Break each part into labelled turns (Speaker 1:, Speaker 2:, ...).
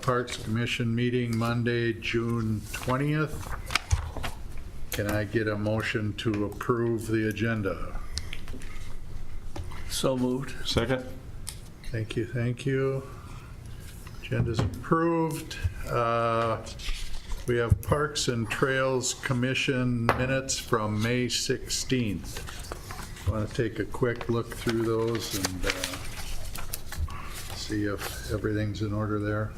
Speaker 1: Parks Commission meeting Monday, June 20th. Can I get a motion to approve the agenda?
Speaker 2: So moved.
Speaker 3: Second?
Speaker 1: Thank you, thank you. Agenda's approved. We have Parks and Trails Commission minutes from May 16th. Want to take a quick look through those and see if everything's in order there.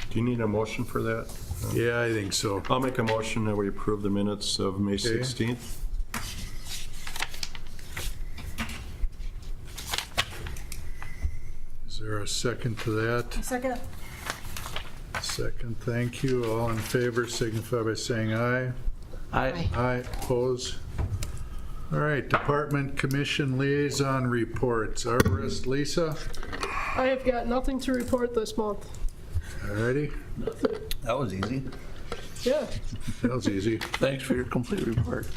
Speaker 3: Do you need a motion for that?
Speaker 1: Yeah, I think so.
Speaker 3: I'll make a motion that we approve the minutes of May 16th.
Speaker 1: Is there a second to that?
Speaker 4: Second.
Speaker 1: Second, thank you. All in favor signify by saying aye.
Speaker 2: Aye.
Speaker 1: Aye, oppose. All right, Department Commission Liaison Reports. Arborist Lisa,
Speaker 5: I have got nothing to report this month.
Speaker 1: all righty?
Speaker 6: That was easy.
Speaker 5: Yeah,
Speaker 1: That was easy.
Speaker 2: Thanks for your complete report.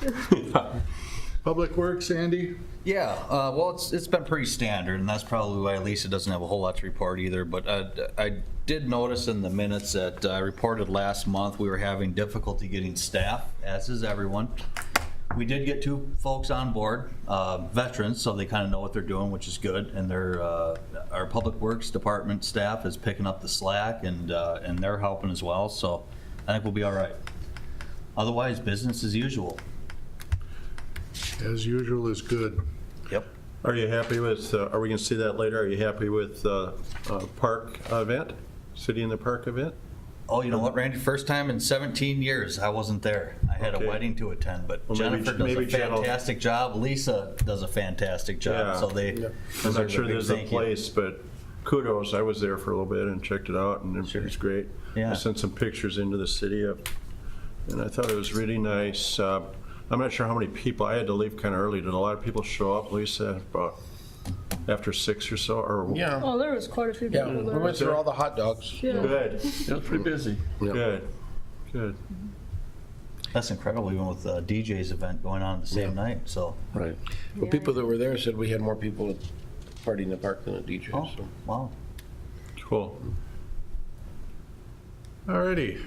Speaker 1: Public Works, Andy?
Speaker 6: Yeah, well, it's been pretty standard, and that's probably why Lisa doesn't have a whole lot to report either. But I did notice in the minutes that I reported last month we were having difficulty getting staff, as is everyone. We did get 2 folks on board, veterans, so they kind of know what they're doing, which is good. And our Public Works Department staff is picking up the slack, and they're helping as well. So I think we'll be all right. Otherwise, business as usual.
Speaker 1: As usual is good.
Speaker 6: Yep.
Speaker 3: Are you happy with, are we going to see that later? Are you happy with park event? City in the Park event?
Speaker 6: Oh, you know what, Randy? First time in 17 years I wasn't there. I had
Speaker 3: Okay.
Speaker 6: a wedding to attend, but
Speaker 3: Well, maybe-
Speaker 6: Jennifer does
Speaker 3: maybe
Speaker 6: a
Speaker 3: Jen will-
Speaker 6: fantastic job. Lisa does a fantastic job.
Speaker 3: Yeah.
Speaker 6: So they
Speaker 3: I'm
Speaker 6: deserve
Speaker 3: not sure
Speaker 6: big
Speaker 3: there's a
Speaker 6: thank you.
Speaker 3: place, but kudos. I was there for a little bit and checked it out, and it was great.
Speaker 6: Yeah.
Speaker 3: I sent some pictures into the city, and I thought it was really nice. I'm not sure how many people, I had to leave kind of early. Did a lot of people show up, Lisa, about after 6 or so? Or
Speaker 7: Yeah,
Speaker 5: oh, there was quite a few
Speaker 7: yeah,
Speaker 5: people
Speaker 7: we
Speaker 5: there.
Speaker 7: went through all the hot dogs.
Speaker 5: Yeah.
Speaker 3: Good,
Speaker 2: It was pretty busy.
Speaker 3: good, good.
Speaker 6: That's incredible, even with DJ's event going on the same night. So,
Speaker 7: Right. Well, people that were there said we had more people partying in the park than at DJ,
Speaker 6: oh,
Speaker 7: so.
Speaker 6: wow.
Speaker 1: Cool. All righty.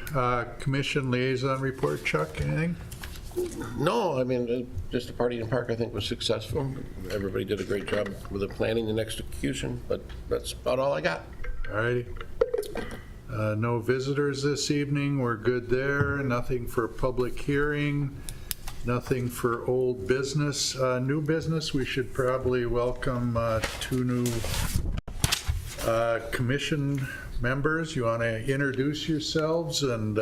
Speaker 1: Commission Liaison Report, Chuck, anything?
Speaker 7: No, I mean, just the party in the park, I think, was successful. Everybody did a great job with the planning and execution, but that's about all I got.
Speaker 1: All righty. No visitors this evening, we're good there. Nothing for public hearing, nothing for old business. New business, we should probably welcome 2 new commission members. You want to introduce yourselves and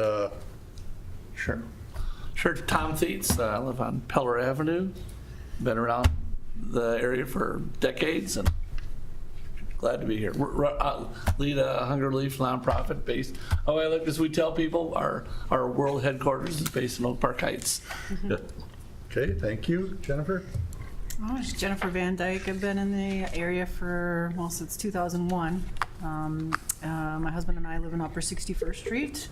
Speaker 2: Sure. Sure, Tom Theets, I live on Peller Avenue, been around the area for decades and glad to be here. Lead a Hunger Relief nonprofit based, I look, as we tell people, our world headquarters is based in Oak Park Heights.
Speaker 1: okay, thank you. Jennifer?
Speaker 4: Oh, it's Jennifer Van Dyke. I've been in the area for, well, since 2001. My husband and I live on Upper 61st Street,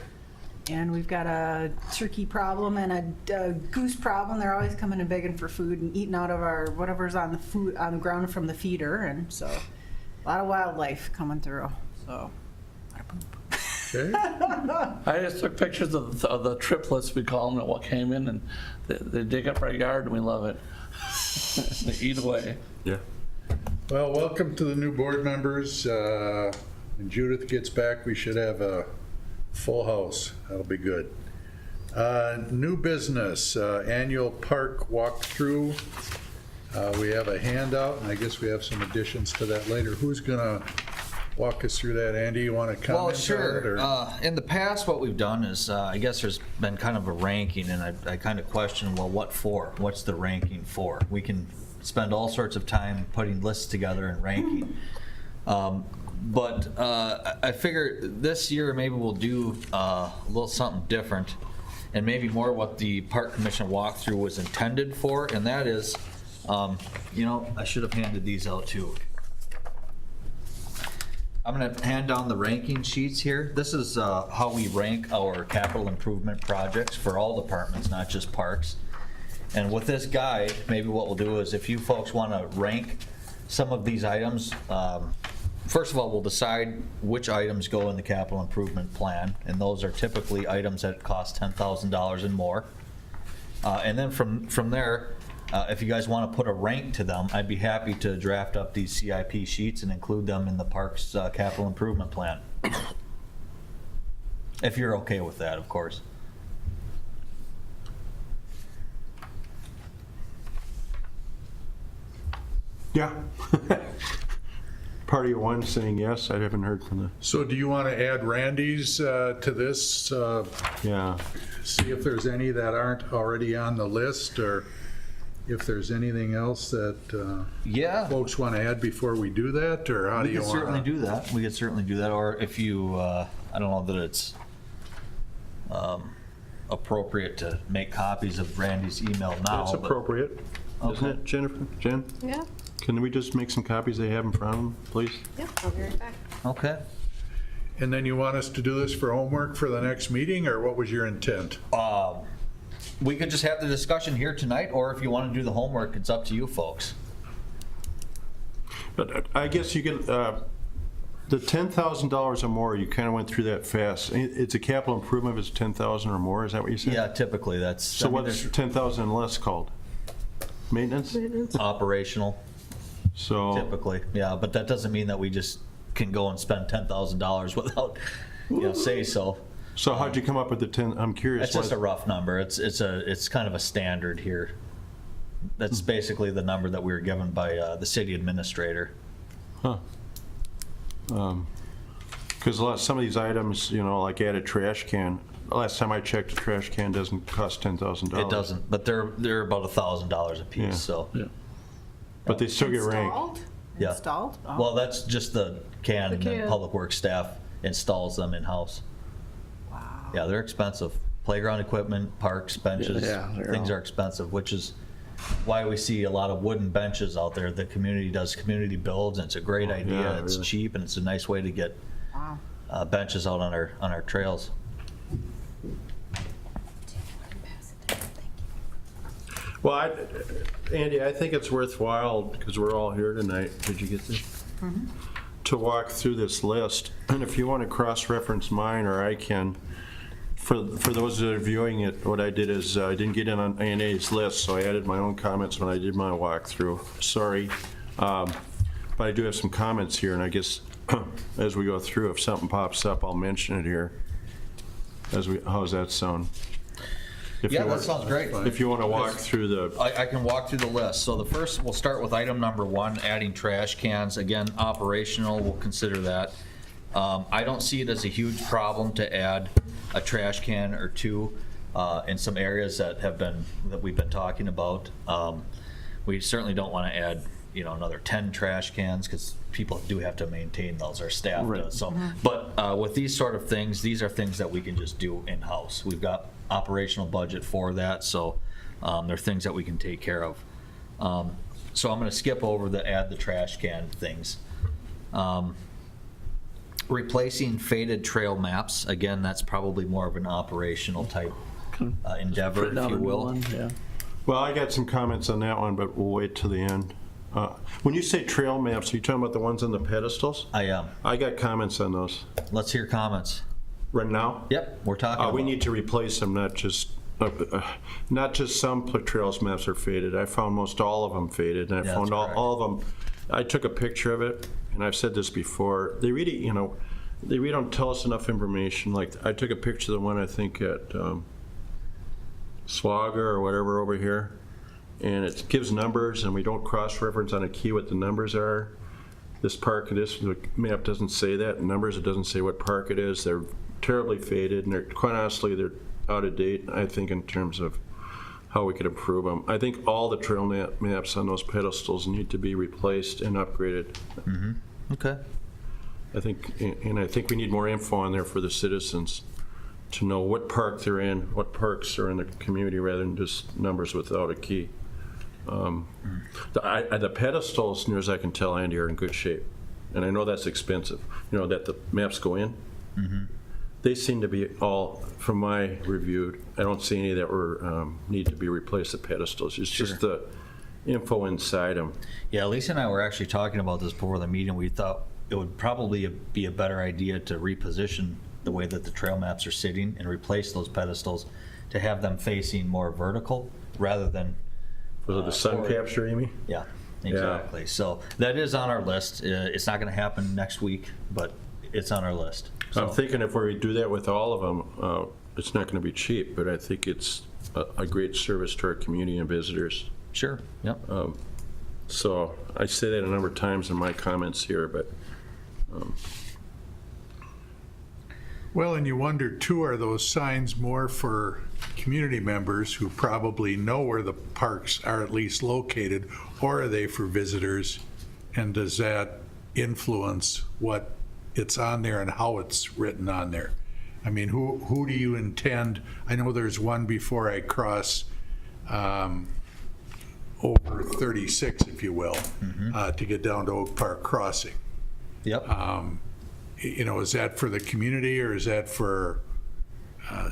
Speaker 4: and we've got a turkey problem and a goose problem. They're always coming and begging for food and eating out of our whatever's on the ground from the feeder, and so a lot of wildlife coming through. So.
Speaker 1: Okay.
Speaker 2: I just took pictures of the triplets, we call them, that what came in, and they dig up our yard and we love it. They eat away.
Speaker 3: Yeah.
Speaker 1: Well, welcome to the new board members. When Judith gets back, we should have a full house. That'll be good. New business, annual park walkthrough. We have a handout, and I guess we have some additions to that later. Who's gonna walk us through that? Andy, you want to comment
Speaker 6: Well,
Speaker 1: on it?
Speaker 6: sure.
Speaker 1: or-
Speaker 6: In the past, what we've done is, I guess there's been kind of a ranking, and I kind of question, well, what for? What's the ranking for? We can spend all sorts of time putting lists together and ranking. But I figure this year maybe we'll do a little something different, and maybe more what the Park Commission walkthrough was intended for, and that is, you know, I should have handed these out too. I'm going to hand down the ranking sheets here. This is how we rank our capital improvement projects for all departments, not just parks. And with this guide, maybe what we'll do is if you folks want to rank some of these items. First of all, we'll decide which items go in the capital improvement plan, and those are typically items that cost $10,000 and more. And then from there, if you guys want to put a rank to them, I'd be happy to draft up these CIP sheets and include them in the parks capital improvement plan. If you're okay with that, of course.
Speaker 3: Yeah. Party of one saying yes, I haven't heard from the,
Speaker 1: So do you want to add Randy's to this?
Speaker 3: yeah.
Speaker 1: See if there's any that aren't already on the list, or if there's anything else that
Speaker 6: Yeah.
Speaker 1: folks want to add before we do that, or how do
Speaker 6: We
Speaker 1: you
Speaker 6: could
Speaker 1: want
Speaker 6: certainly
Speaker 1: to?
Speaker 6: do that. We could certainly do that, or if you, I don't know that it's appropriate to make copies of Randy's email now.
Speaker 3: That's
Speaker 6: but-
Speaker 3: appropriate, isn't
Speaker 6: Okay.
Speaker 3: it, Jennifer? Jen?
Speaker 5: Yeah,
Speaker 3: Can we just make some copies they have in front of them, please?
Speaker 5: yeah, I'll be right back.
Speaker 6: Okay.
Speaker 1: And then you want us to do this for homework for the next meeting, or what was your intent?
Speaker 6: We could just have the discussion here tonight, or if you want to do the homework, it's up to you folks.
Speaker 3: But I guess you can, the $10,000 or more, you kind of went through that fast. It's a capital improvement if it's 10,000 or more, is that what you said?
Speaker 6: Yeah, typically that's.
Speaker 3: So
Speaker 6: I mean,
Speaker 3: what's
Speaker 6: there's
Speaker 3: 10,000 and less called? Maintenance?
Speaker 6: operational,
Speaker 3: So,
Speaker 6: typically, yeah, but that doesn't mean that we just can go and spend $10,000 without, say so.
Speaker 3: so how'd you come up with the 10, I'm curious.
Speaker 6: It's just a rough number. It's kind of a standard here. That's basically the number that we were given by the city administrator.
Speaker 3: Because some of these items, like add a trash can, last time I checked, a trash can doesn't cost $10,000.
Speaker 6: It doesn't, but they're about $1,000 a piece,
Speaker 3: Yeah.
Speaker 6: so.
Speaker 3: But they still get ranked.
Speaker 4: Installed?
Speaker 6: Yeah.
Speaker 4: Installed? Oh.
Speaker 6: Well, that's just the can, and then
Speaker 5: can.
Speaker 6: Public Works staff installs them in-house.
Speaker 4: Wow.
Speaker 6: Yeah, they're expensive. Playground equipment, parks, benches,
Speaker 2: Yeah, they're
Speaker 6: things
Speaker 2: all-
Speaker 6: are expensive, which is why we see a lot of wooden benches out there. The community does community builds, and it's a great idea.
Speaker 3: yeah,
Speaker 6: It's
Speaker 3: really.
Speaker 6: cheap, and it's a nice way to get
Speaker 4: Wow.
Speaker 6: benches out on our trails.
Speaker 3: Well, Andy, I think it's worthwhile, because we're all here tonight, did you get this? To walk through this list, and if you want to cross-reference mine, or I can, for those that are viewing it, what I did is, I didn't get in on A&A's list, so I added my own comments when I did my walkthrough. Sorry. But I do have some comments here, and I guess, as we go through, if something pops up, I'll mention it here. How's that sound? If
Speaker 6: Yeah,
Speaker 3: you
Speaker 6: that
Speaker 3: want-
Speaker 6: sounds great.
Speaker 3: If you want to walk through the,
Speaker 6: I can walk through the list. So the first, we'll start with item number 1, adding trash cans. Again, operational, we'll consider that. I don't see it as a huge problem to add a trash can or two in some areas that we've been talking about. We certainly don't want to add, another 10 trash cans, because people do have to maintain those, our staff does. So, but with these sort of things, these are things that we can just do in-house. We've got operational budget for that, so they're things that we can take care of. So I'm going to skip over add the trash can things. Replacing faded trail maps, again, that's probably more of an operational type endeavor,
Speaker 2: Put
Speaker 6: if
Speaker 2: down
Speaker 6: you
Speaker 2: a new
Speaker 6: will.
Speaker 2: one, yeah.
Speaker 3: well, I got some comments on that one, but we'll wait till the end. When you say trail maps, are you talking about the ones on the pedestals?
Speaker 6: I am.
Speaker 3: I got comments on those.
Speaker 6: Let's hear comments.
Speaker 3: Right now?
Speaker 6: Yep, we're talking about.
Speaker 3: We need to replace them, not just some trails maps are faded. I found most all of them faded, and I
Speaker 6: Yeah,
Speaker 3: found
Speaker 6: that's correct.
Speaker 3: all of them. I took a picture of it, and I've said this before. They really, they really don't tell us enough information. Like, I took a picture of the one, I think, at Swagger or whatever over here, and it gives numbers, and we don't cross-reference on a key what the numbers are. This park, the map doesn't say that. Numbers, it doesn't say what park it is. They're terribly faded, and quite honestly, they're out of date, I think, in terms of how we could improve them. I think all the trail maps on those pedestals need to be replaced and upgraded.
Speaker 6: Okay.
Speaker 3: I think we need more info on there for the citizens to know what park they're in, what parks are in the community, rather than just numbers without a key. The pedestals, near as I can tell, Andy, are in good shape. And I know that's expensive, that the maps go in. They seem to be all, from my reviewed, I don't see any that need to be replaced, the pedestals. It's just info inside them.
Speaker 6: Yeah, Lisa and I were actually talking about this before the meeting. We thought it would probably be a better idea to reposition the way that the trail maps are sitting and replace those pedestals to have them facing more vertical rather than,
Speaker 3: Was it the sun capture, Amy?
Speaker 6: yeah, exactly. So that is on our list. It's not going to happen next week, but it's on our list.
Speaker 3: I'm
Speaker 6: So,
Speaker 3: thinking if we do that with all of them, it's not going to be cheap, but I think it's a great service to our community and visitors.
Speaker 6: sure, yep.
Speaker 3: So I say that a number of times in my comments here, but
Speaker 1: Well, and you wonder too, are those signs more for community members who probably know where the parks are at least located, or are they for visitors? And does that influence what it's on there and how it's written on there? I mean, who do you intend? I know there's one before I cross over 36, if you will, to get down to Oak Park Crossing.
Speaker 6: Yep.
Speaker 1: You know, is that for the community, or is that for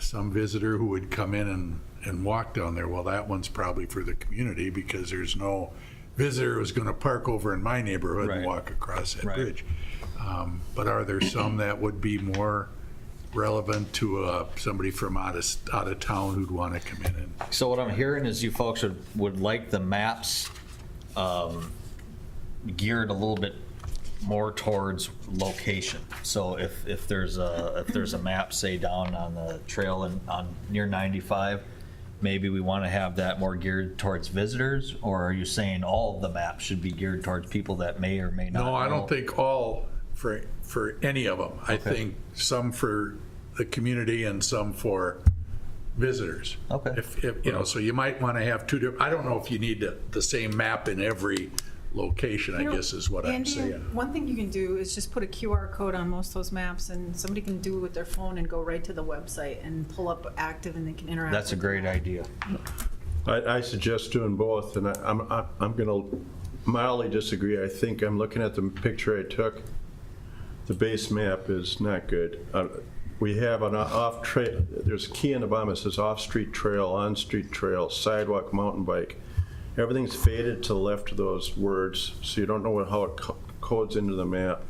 Speaker 1: some visitor who would come in and walk down there? Well, that one's probably for the community, because there's no visitor who's going to park over in my neighborhood and
Speaker 6: Right.
Speaker 1: walk across that
Speaker 6: Right.
Speaker 1: bridge. But are there some that would be more relevant to somebody from out of town who'd want to come in and?
Speaker 6: So what I'm hearing is you folks would like the maps geared a little bit more towards location. So if there's a map, say down on the trail and on near 95, maybe we want to have that more geared towards visitors, or are you saying all of the maps should be geared towards people that may or may not
Speaker 1: No, I
Speaker 6: know?
Speaker 1: don't think all for any of them. I think some for the community and some for visitors.
Speaker 6: Okay.
Speaker 1: If, you know, so you might want to have two different, I don't know if you need the same map in every location, I
Speaker 4: You know,
Speaker 1: guess is what I'm
Speaker 4: Andy,
Speaker 1: saying.
Speaker 4: one thing you can do is just put a QR code on most of those maps, and somebody can do it with their phone and go right to the website and pull up active, and they can interact.
Speaker 6: That's a
Speaker 4: with the
Speaker 6: great
Speaker 4: map.
Speaker 6: idea.
Speaker 3: I suggest doing both, and I'm going to mildly disagree. I think I'm looking at the picture I took. The base map is not good. We have an off-trail, there's a key in the bottom that says off-street trail, on-street trail, sidewalk, mountain bike. Everything's faded to the left of those words, so you don't know how it codes into the map.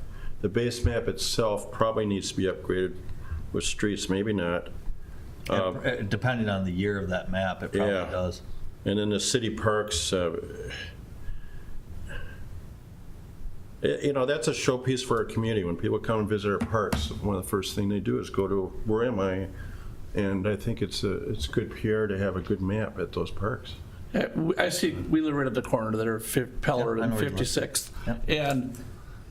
Speaker 3: The base map itself probably needs to be upgraded with streets, maybe not.
Speaker 6: Depending on the year of that map, it probably
Speaker 3: Yeah.
Speaker 6: does.
Speaker 3: And then the city parks, you know, that's a showpiece for our community. When people come and visit our parks, one of the first thing they do is go to, where am I? And I think it's good PR to have a good map at those parks.
Speaker 2: Yeah, I see, we live right at the corner there, Peller
Speaker 6: Yep, I
Speaker 2: and
Speaker 6: know where you live.
Speaker 2: 56th.
Speaker 6: Yep.
Speaker 2: And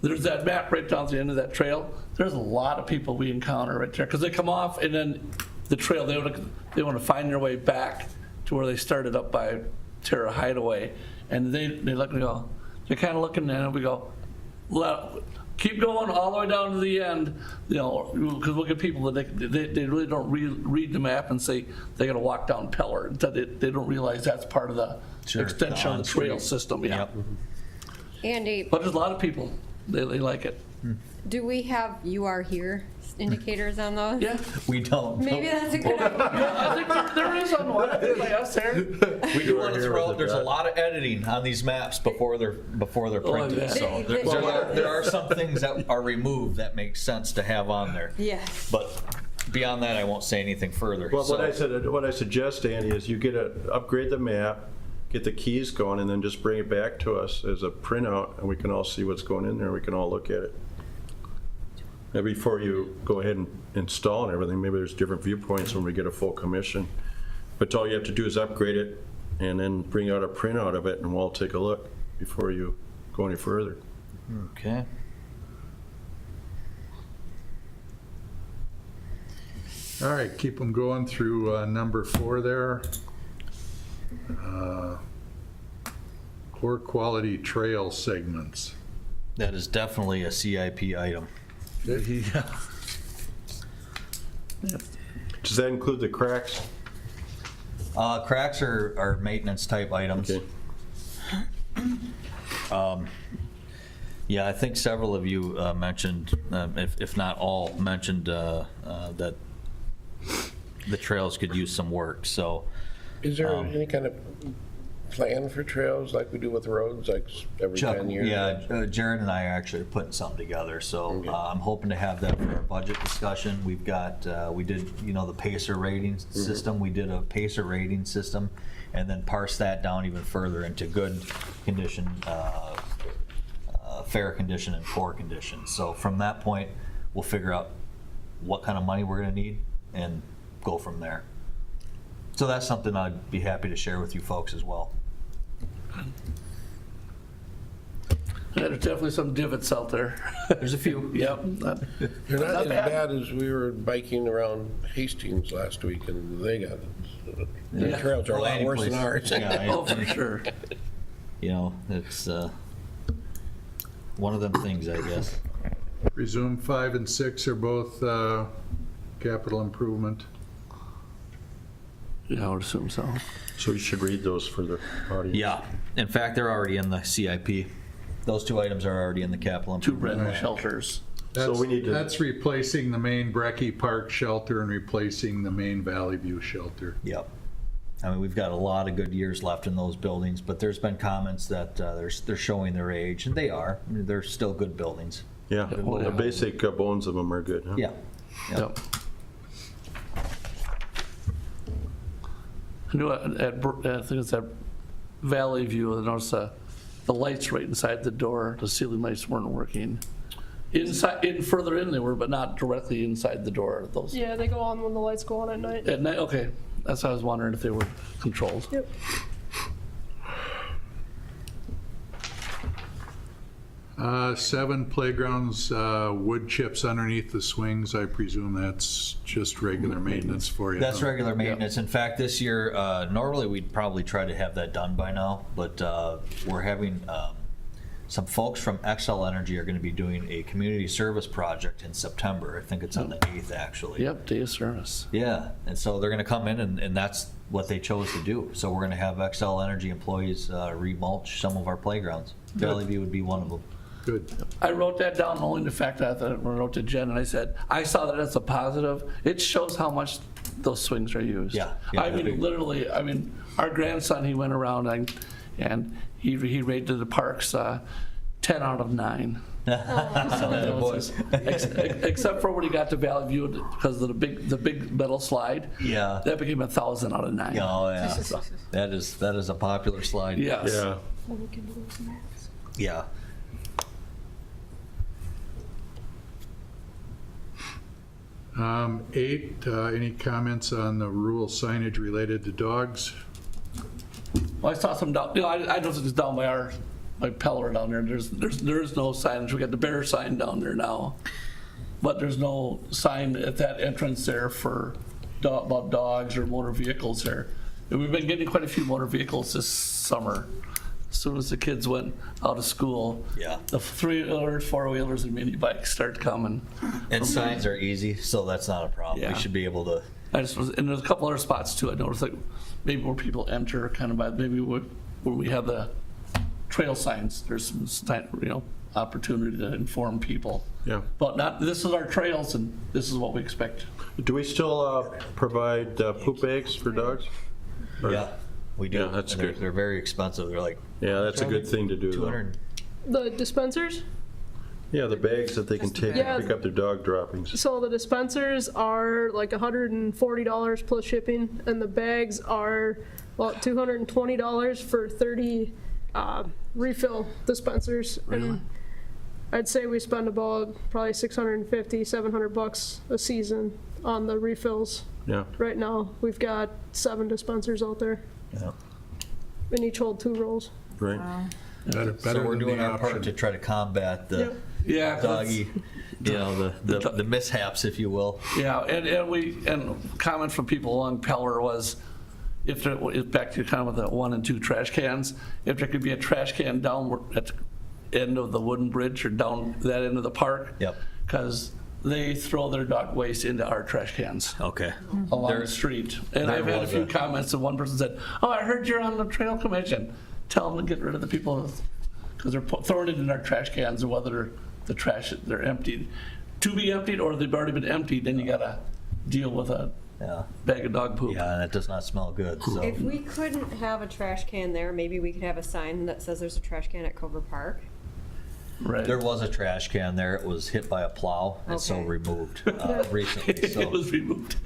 Speaker 2: there's that map right down to the end of that trail. There's a lot of people we encounter right there, because they come off and then the trail, they want to find their way back to where they started up by Terra Hideaway. And they look and go, they're kind of looking and we go, well, keep going all the way down to the end, you know, because we'll get people that they really don't read the map and say they got to walk down Peller. They don't realize that's part of the
Speaker 6: Sure,
Speaker 2: extension
Speaker 6: the
Speaker 2: of the trail
Speaker 6: on-street.
Speaker 2: system, yeah.
Speaker 6: Yep.
Speaker 8: Andy,
Speaker 2: But there's a lot of people, they like it.
Speaker 8: do we have "you are here" indicators on those?
Speaker 2: Yeah,
Speaker 6: We don't.
Speaker 8: Maybe that's a good idea.
Speaker 2: I think there is on one, I think by us there.
Speaker 6: We do want to
Speaker 3: here
Speaker 6: throw
Speaker 3: with
Speaker 6: out,
Speaker 3: the
Speaker 6: there's a
Speaker 3: dot.
Speaker 6: lot of editing on these maps before they're printed.
Speaker 2: yeah.
Speaker 6: So there are some things that are removed that make sense to have on there.
Speaker 8: Yes.
Speaker 6: But beyond that, I won't say anything further.
Speaker 3: Well,
Speaker 6: So-
Speaker 3: what I suggest, Andy, is you upgrade the map, get the keys going, and then just bring it back to us as a printout, and we can all see what's going in there, we can all look at it. Now, before you go ahead and install and everything, maybe there's different viewpoints when we get a full commission. But all you have to do is upgrade it, and then bring out a printout of it, and we'll all take a look before you go any further.
Speaker 6: Okay.
Speaker 1: All right, keep them going through number 4 there. Poor quality trail segments.
Speaker 6: That is definitely a CIP item.
Speaker 2: Yeah.
Speaker 3: Does that include the cracks?
Speaker 6: Cracks are maintenance type items.
Speaker 3: Okay.
Speaker 6: Yeah, I think several of you mentioned, if not all, mentioned that the trails could use some work, so.
Speaker 7: Is there any kind of plan for trails like we do with roads, like every
Speaker 6: Chuck,
Speaker 7: 10 years?
Speaker 6: yeah, Jared and I are actually putting something together, so
Speaker 7: Okay.
Speaker 6: I'm hoping to have that for our budget discussion. We've got, we did, the PACER rating system, we did a PACER rating system, and then parse that down even further into good condition, fair condition, and poor condition. So from that point, we'll figure out what kind of money we're gonna need and go from there. So that's something I'd be happy to share with you folks as well.
Speaker 2: There's definitely some divots out there.
Speaker 6: There's a few.
Speaker 2: Yep.
Speaker 7: They're not
Speaker 2: Not
Speaker 7: as
Speaker 2: bad.
Speaker 7: bad as we were biking around Hastings last week, and they got, their trails are a
Speaker 6: Well,
Speaker 7: lot
Speaker 6: any
Speaker 7: worse than
Speaker 6: place-
Speaker 7: ours.
Speaker 6: yeah,
Speaker 2: Oh, for sure.
Speaker 6: It's one of them things, I guess.
Speaker 1: Presume 5 and 6 are both capital improvement.
Speaker 2: Yeah, I would assume so.
Speaker 3: So you should read those for the audience.
Speaker 6: Yeah, in fact, they're already in the CIP. Those two items are already in the capital
Speaker 2: Two
Speaker 6: improvement.
Speaker 2: brand new shelters.
Speaker 1: That's,
Speaker 3: we need to-
Speaker 1: that's replacing the main Brecky Park shelter and replacing the main Valley View shelter.
Speaker 6: Yep. I mean, we've got a lot of good years left in those buildings, but there's been comments that they're showing their age, and they are. I mean, they're still good buildings.
Speaker 3: Yeah, the basic bones of them are good, huh?
Speaker 6: Yeah.
Speaker 2: Yep. I knew I think it's at Valley View, I noticed the lights right inside the door, the ceiling lights weren't working. Inside, further in they were, but not directly inside the door. Those
Speaker 5: Yeah, they go on when the lights go on at night.
Speaker 2: at night. Okay, that's why I was wondering if they were controlled.
Speaker 5: Yep.
Speaker 1: 7 playgrounds, wood chips underneath the swings. I presume that's just regular maintenance for you.
Speaker 6: That's
Speaker 1: huh?
Speaker 6: regular maintenance. In fact, this year, normally we'd probably try to have that done by now, but we're having, some folks from XL Energy are gonna be doing a community service project in September. I think it's on the 8th, actually.
Speaker 2: Yep, day of service.
Speaker 6: Yeah, and so they're gonna come in and that's what they chose to do. So we're gonna have XL Energy employees remulch some of our playgrounds. Valley View would be one of them.
Speaker 1: Good.
Speaker 2: I wrote that down only the fact that I wrote to Jen and I said, I saw that as a positive. It shows how much those swings are used.
Speaker 6: Yeah.
Speaker 2: I mean, literally, I mean, our grandson, he went around and he rated the parks 10 out of 9.
Speaker 6: Boys.
Speaker 2: Except for when he got to Valley View because of the big metal slide.
Speaker 6: Yeah.
Speaker 2: That became 1,000 out of 9.
Speaker 6: Oh, yeah. That is a popular slide.
Speaker 2: Yes.
Speaker 3: Yeah.
Speaker 6: Yeah.
Speaker 1: 8, any comments on the rural signage related to dogs?
Speaker 2: Well, I saw some down, I noticed it's down by my Peller down there. There is no signage. We got the bear sign down there now. But there's no sign at that entrance there for about dogs or motor vehicles there. And we've been getting quite a few motor vehicles this summer. As soon as the kids went out of school,
Speaker 6: Yeah.
Speaker 2: the 3-wheelers, 4-wheelers, and mini bikes start coming.
Speaker 6: And signs are easy, so that's not a problem.
Speaker 2: Yeah.
Speaker 6: We should be able to.
Speaker 2: And there's a couple other spots too. I noticed like maybe where people enter kind of by maybe where we have the trail signs. There's some opportunity to inform people.
Speaker 3: Yeah.
Speaker 2: But not, this is our trails and this is what we expect.
Speaker 3: Do we still provide poop bags for dogs? Or-
Speaker 6: Yeah, we do.
Speaker 3: Yeah, that's
Speaker 6: And they're-
Speaker 3: good.
Speaker 6: They're very expensive. They're like
Speaker 3: Yeah, that's a good thing to do, though.
Speaker 6: 200.
Speaker 5: The dispensers?
Speaker 3: Yeah, the bags that they can take
Speaker 5: Yeah.
Speaker 3: and pick up their dog droppings.
Speaker 5: So the dispensers are like $140 plus shipping, and the bags are about $220 for 30 refill dispensers. And I'd say we spend about probably $650, $700 a season on the refills.
Speaker 3: Yeah.
Speaker 5: Right now, we've got 7 dispensers out there,
Speaker 6: Yeah.
Speaker 5: and each hold 2 rolls.
Speaker 3: Right.
Speaker 1: Better
Speaker 6: So we're
Speaker 1: than
Speaker 6: doing
Speaker 1: the
Speaker 6: our part to
Speaker 1: option.
Speaker 6: try to combat the
Speaker 2: Yeah.
Speaker 6: doggy, the mishaps, if you will.
Speaker 2: Yeah, and comment from people along Peller was, if there, back to kind of the 1 and 2 trash cans, if there could be a trash can down at the end of the wooden bridge or down that end of the park.
Speaker 6: Yep.
Speaker 2: Because they throw their dog waste into our trash cans
Speaker 6: Okay.
Speaker 2: along
Speaker 6: There-
Speaker 2: the street. And
Speaker 6: there
Speaker 2: I've had a
Speaker 6: was
Speaker 2: few
Speaker 6: a-
Speaker 2: comments, and one person said, oh, I heard you're on the trail commission. Tell them to get rid of the people, because they're throwing it in our trash cans, and whether the trash, they're emptied, to be emptied, or they've already been emptied, then you gotta deal with a
Speaker 6: Yeah,
Speaker 2: bag of dog poop.
Speaker 6: yeah, and it does not smell good, so.
Speaker 8: If we couldn't have a trash can there, maybe we could have a sign that says there's a trash can at Cover Park.
Speaker 2: Right.
Speaker 6: There was a trash can there. It was hit by a plow and so
Speaker 8: Okay.
Speaker 6: removed recently.
Speaker 2: It
Speaker 6: So
Speaker 2: was removed.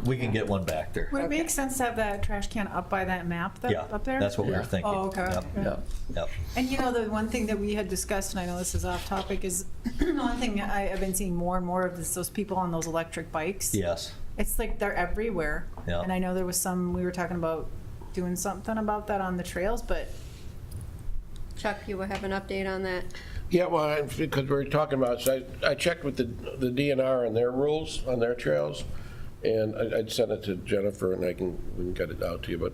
Speaker 6: we can get one back there.
Speaker 4: Would it make sense to have that trash can up by that map
Speaker 6: Yeah,
Speaker 4: up there?
Speaker 6: that's what we were thinking.
Speaker 4: Oh, okay.
Speaker 6: Yep,
Speaker 2: Yeah.
Speaker 6: yep.
Speaker 4: And you know, the one thing that we had discussed, and I know this is off topic, is one thing I've been seeing more and more of is those people on those electric bikes.
Speaker 6: Yes.
Speaker 4: It's like they're everywhere.
Speaker 6: Yeah.
Speaker 4: And I know there was we were talking about doing something about that on the trails, but
Speaker 8: Chuck, you will have an update on that?
Speaker 7: Yeah, well, because we were talking about, so I checked with the DNR and their rules on their trails, and I'd sent it to Jennifer, and we can get it out to you, but,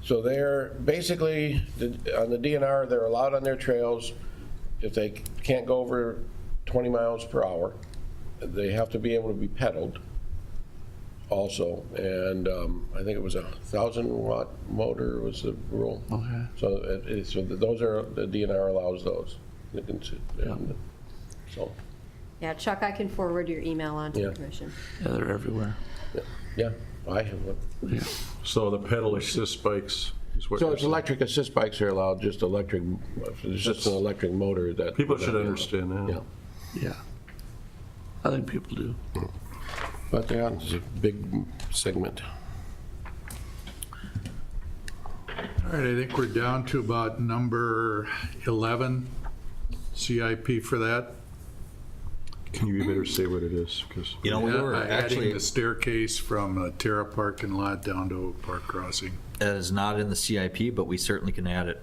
Speaker 7: so they're, basically, on the DNR, they're allowed on their trails, if they can't go over 20 miles per hour, they have to be able to be pedaled also, and I think it was a 1,000-watt motor was the rule.
Speaker 2: Okay.
Speaker 7: So those are, the DNR allows those. They can sit, and so,
Speaker 8: Yeah, Chuck, I can forward your email on to
Speaker 7: Yeah.
Speaker 8: the commission.
Speaker 2: Yeah, they're everywhere.
Speaker 7: yeah, I have one.
Speaker 2: Yeah.
Speaker 3: So the pedal assist bikes is what
Speaker 7: So
Speaker 3: you're
Speaker 7: it's
Speaker 3: saying.
Speaker 7: electric assist bikes are allowed, just electric, it's just an electric motor that.
Speaker 3: People should understand that.
Speaker 7: Yeah,
Speaker 2: Yeah. I think people do.
Speaker 7: but yeah, it's a big segment.
Speaker 1: All right, I think we're down to about number 11, CIP for that.
Speaker 3: Can you better say what it is? Because
Speaker 6: You know, we
Speaker 1: Yeah,
Speaker 6: were
Speaker 1: Adding
Speaker 6: actually,
Speaker 1: the staircase from Terra parking lot down to Oak Park Crossing.
Speaker 6: that is not in the CIP, but we certainly can add it.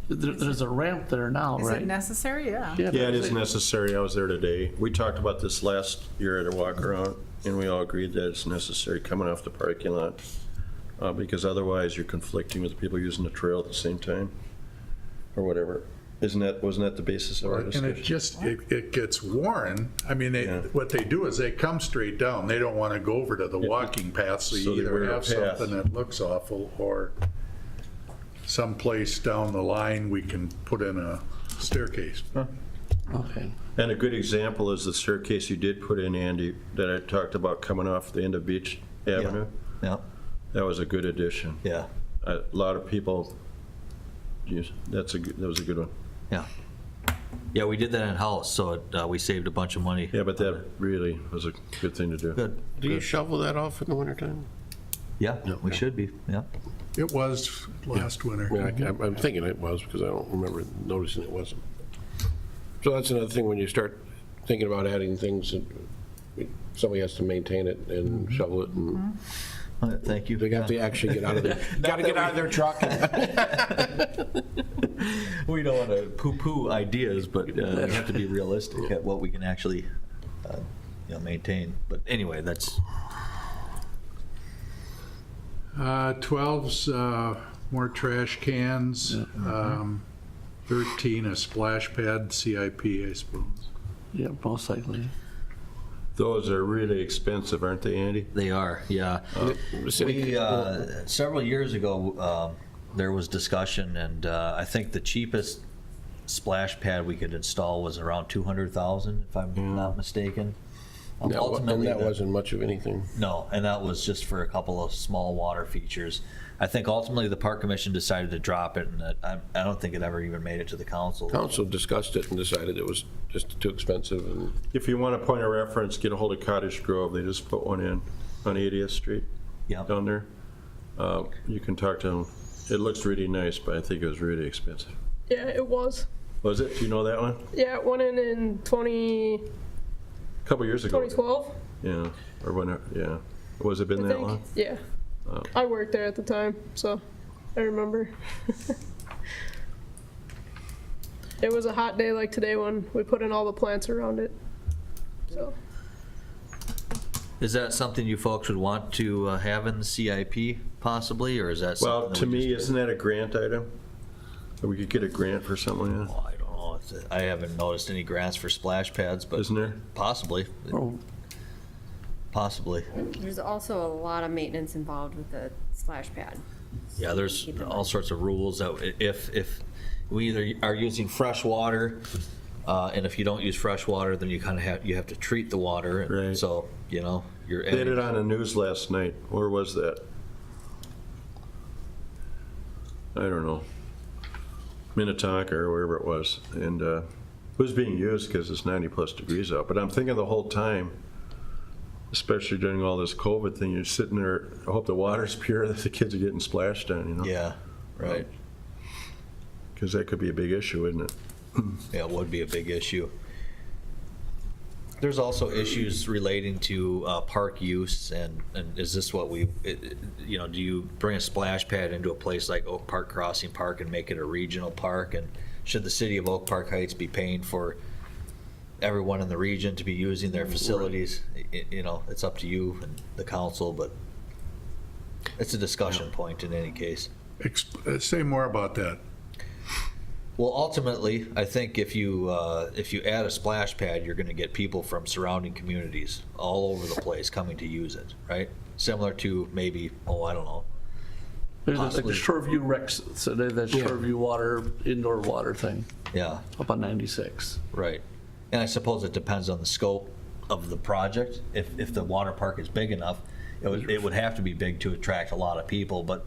Speaker 2: There's a ramp there now,
Speaker 4: is
Speaker 2: right?
Speaker 4: it necessary? Yeah.
Speaker 3: yeah, it is necessary. I was there today. We talked about this last year at a walk around, and we all agreed that it's necessary coming off the parking lot. Because otherwise you're conflicting with people using the trail at the same time, or whatever. Wasn't that the basis of our
Speaker 1: And it
Speaker 3: discussion?
Speaker 1: it gets worn. I mean,
Speaker 3: Yeah.
Speaker 1: what they do is they come straight down. They don't want to go over to the walking path, so
Speaker 3: So
Speaker 1: you
Speaker 3: they wear
Speaker 1: either
Speaker 3: a
Speaker 1: have
Speaker 3: path.
Speaker 1: something that looks awful or someplace down the line we can put in a staircase.
Speaker 2: Okay.
Speaker 3: And a good example is the staircase you did put in, Andy, that I talked about coming off the end of Beach Avenue.
Speaker 6: Yeah,
Speaker 3: That was a good addition.
Speaker 6: yeah,
Speaker 3: A lot of people, that was a good one.
Speaker 6: yeah. Yeah, we did that in-house, so we saved a bunch of money.
Speaker 3: Yeah, but that really was a good thing to do.
Speaker 6: Good.
Speaker 7: Do you shovel that off in the wintertime?
Speaker 6: Yeah, we should be, yeah.
Speaker 1: It was last winter.
Speaker 7: Yeah, I'm thinking it was, because I don't remember noticing it wasn't. So that's another thing, when you start thinking about adding things, somebody has to maintain it and shovel it, and
Speaker 6: Thank you.
Speaker 7: they have to actually get out of their, gotta get out of their truck.
Speaker 6: We don't want to poo-poo ideas, but we have to be realistic at what we can actually, maintain. But anyway, that's,
Speaker 1: 12's more trash cans. 13, a splash pad, CIP, I suppose.
Speaker 2: Yeah, most likely.
Speaker 3: Those are really expensive, aren't they, Andy?
Speaker 6: they are, yeah.
Speaker 7: The city-
Speaker 6: We, several years ago, there was discussion, and I think the cheapest splash pad we could install was around 200,000, if I'm not mistaken.
Speaker 7: And
Speaker 6: Ultimately,
Speaker 7: that
Speaker 6: the-
Speaker 7: wasn't much of anything.
Speaker 6: No, and that was just for a couple of small water features. I think ultimately the park commission decided to drop it, and I don't think it ever even made it to the council.
Speaker 7: Council discussed it and decided it was just too expensive, and
Speaker 3: If you want a point of reference, get a hold of Cottage Grove. They just put one in on 80th Street
Speaker 6: Yeah,
Speaker 3: down there. You can talk to them. It looks really nice, but I think it was really expensive.
Speaker 5: Yeah, it was.
Speaker 3: Was it? Do you know that one?
Speaker 5: Yeah, it went in
Speaker 3: A couple years ago.
Speaker 5: 2012,
Speaker 3: Yeah, or whenever, yeah. Was it been
Speaker 5: I
Speaker 3: that
Speaker 5: think.
Speaker 3: long?
Speaker 5: Yeah.
Speaker 3: Oh.
Speaker 5: I worked there at the time, so I remember. It was a hot day like today when we put in all the plants around it. So,
Speaker 6: is that something you folks would want to have in the CIP possibly, or is that something?
Speaker 3: Well,
Speaker 6: that
Speaker 3: to
Speaker 6: we
Speaker 3: me,
Speaker 6: just-
Speaker 3: isn't that a grant item? Or we could get a grant for something like
Speaker 6: Oh, I don't know. I haven't noticed any grants for splash pads,
Speaker 3: that,
Speaker 6: but
Speaker 3: isn't there?
Speaker 6: possibly,
Speaker 2: Oh,
Speaker 6: possibly.
Speaker 8: There's also a lot of maintenance involved with the splash pad.
Speaker 6: Yeah, there's
Speaker 8: Keep in
Speaker 6: all
Speaker 8: mind.
Speaker 6: sorts of rules that if we either are using fresh water, and if you don't use fresh water, then you kind of have to treat the water. And
Speaker 3: Right.
Speaker 6: So, you're
Speaker 3: They had
Speaker 6: adding.
Speaker 3: it on the news last night. Where was that? I don't know. Minnetonka or wherever it was. And it was being used because it's 90-plus degrees out. But I'm thinking the whole time, especially during all this COVID thing, you're sitting there, I hope the water's pure, that the kids are getting splashed on, you know?
Speaker 6: Yeah, right.
Speaker 3: Because that could be a big issue, isn't it?
Speaker 6: Yeah, it would be a big issue. There's also issues relating to park use, and is this what we, you know, do you bring a splash pad into a place like Oak Park Crossing Park and make it a regional park? And should the city of Oak Park Heights be paying for everyone in the region to be using their facilities? You know, it's up to you and the council, but it's a discussion point in any case.
Speaker 1: Say more about that.
Speaker 6: Well, ultimately, I think if you add a splash pad, you're going to get people from surrounding communities all over the place coming to use it, right? Similar to maybe, I don't know.
Speaker 2: There's like
Speaker 6: Possibly.
Speaker 2: the Shoreview Rex, so they that Shoreview water, indoor water thing
Speaker 6: Yeah,
Speaker 2: up on 96.
Speaker 6: right. And I suppose it depends on the scope of the project. If the water park is big enough, it would have to be big to attract a lot of people. But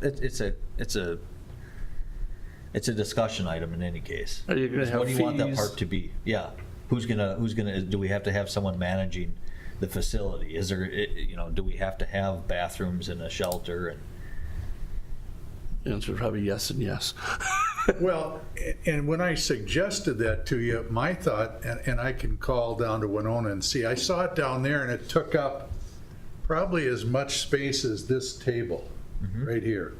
Speaker 6: it's a discussion item in any case.
Speaker 2: Are you gonna have
Speaker 6: What do you want that
Speaker 2: fees?
Speaker 6: park to be? Yeah. Who's gonna, do we have to have someone managing the facility? Is there, you know, do we have to have bathrooms and a shelter? And
Speaker 2: The answer is probably yes and yes.
Speaker 1: Well, and when I suggested that to you, my thought, and I can call down to Winona and see, I saw it down there and it took up probably as much space as this table right here.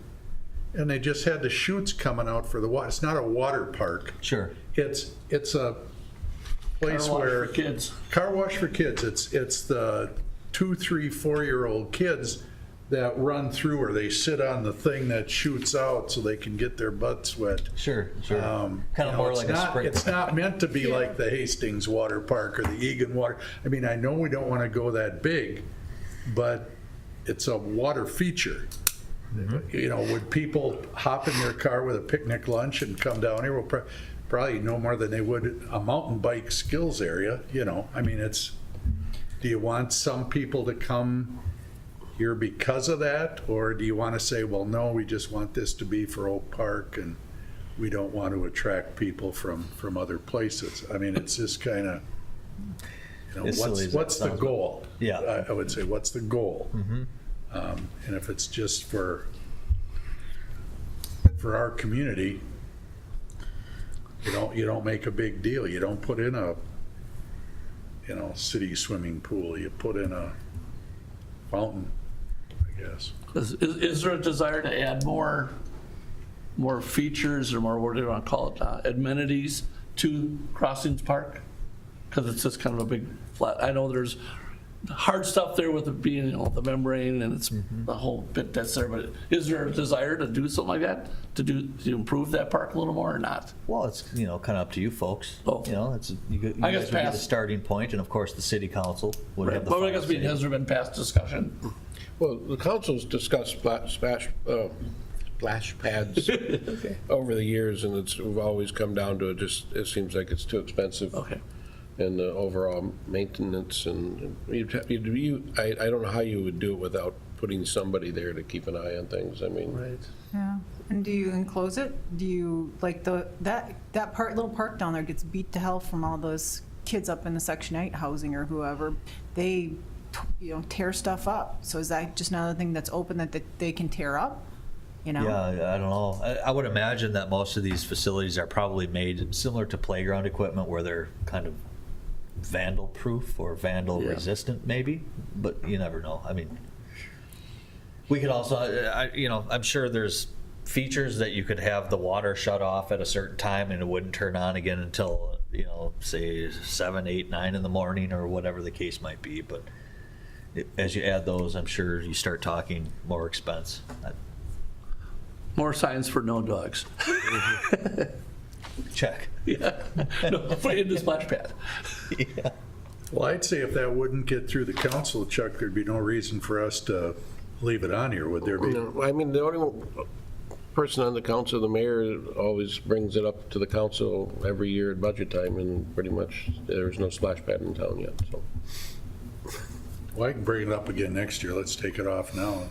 Speaker 1: And they just had the chutes coming out for the water. It's not a water park.
Speaker 6: Sure.
Speaker 1: It's a place
Speaker 2: Car wash
Speaker 1: where.
Speaker 2: for kids.
Speaker 1: Car wash for kids. It's the 2, 3, 4-year-old kids that run through, or they sit on the thing that shoots out so they can get their butts wet.
Speaker 6: Sure. Kind
Speaker 1: You
Speaker 6: of
Speaker 1: know,
Speaker 6: more
Speaker 1: it's
Speaker 6: like a
Speaker 1: not-
Speaker 6: spring.
Speaker 1: It's not meant to be like the Hastings Water Park or the Egan Water. I mean, I know we don't want to go that big, but it's a water feature. You know, would people hop in their car with a picnic lunch and come down here? Well, probably no more than they would a mountain bike skills area, you know. I mean, do you want some people to come here because of that? Or do you want to say, well, no, we just want this to be for Oak Park and we don't want to attract people from other places? I mean, it's just kind of, you know,
Speaker 6: As silly as that
Speaker 1: what's the
Speaker 6: sounds.
Speaker 1: goal?
Speaker 6: Yeah.
Speaker 1: I would say, what's the goal? And if it's just for our community, you don't make a big deal. You don't put in a, you know, city swimming pool. You put in a fountain, I guess.
Speaker 2: Is there a desire to add more features or more, what do you want to call it, amenities to Crossings Park? Because it's just kind of a big flat. I know there's hard stuff there with it being, you know, the membrane and it's the whole bit that's there, but is there a desire to do something like that? To improve that park a little more or not?
Speaker 6: Well, it's, you know, kind of up to you folks.
Speaker 2: Oh.
Speaker 6: You know, you
Speaker 2: I
Speaker 6: guys
Speaker 2: guess
Speaker 6: would be the
Speaker 2: pass.
Speaker 6: starting point, and of course, the city council would have the
Speaker 2: But I
Speaker 6: final
Speaker 2: guess,
Speaker 6: say.
Speaker 2: has there been past discussion?
Speaker 7: Well, the council's discussed splash pads over the years, and we've always come down to it seems like it's too expensive.
Speaker 2: Okay.
Speaker 7: And the overall maintenance, and I don't know how you would do it without putting somebody there to keep an eye on things. I mean,
Speaker 2: Right.
Speaker 4: Yeah, and do you enclose it? Do you, like, that little park down there gets beat to hell from all those kids up in the Section 8 housing or whoever. They, you know, tear stuff up. So is that just another thing that's open that they can tear up? You know?
Speaker 6: Yeah, I don't know. I would imagine that most of these facilities are probably made similar to playground equipment where they're kind of vandal-proof or vandal-resistant, maybe, but you never know. I mean, we could also, you know, I'm sure there's features that you could have the water shut off at a certain time and it wouldn't turn on again until, you know, say 7, 8, 9 in the morning or whatever the case might be. But as you add those, I'm sure you start talking more expense.
Speaker 2: More signs for no dogs.
Speaker 6: Check.
Speaker 2: Yeah. No, put it in the splash pad.
Speaker 6: Yeah.
Speaker 1: Well, I'd say if that wouldn't get through the council, Chuck, there'd be no reason for us to leave it on here, would there be?
Speaker 7: no, I mean, the only person on the council, the mayor, always brings it up to the council every year at budget time, and pretty much there's no splash pad in town yet, so.
Speaker 1: Well, I can bring it up again next year. Let's take it off now.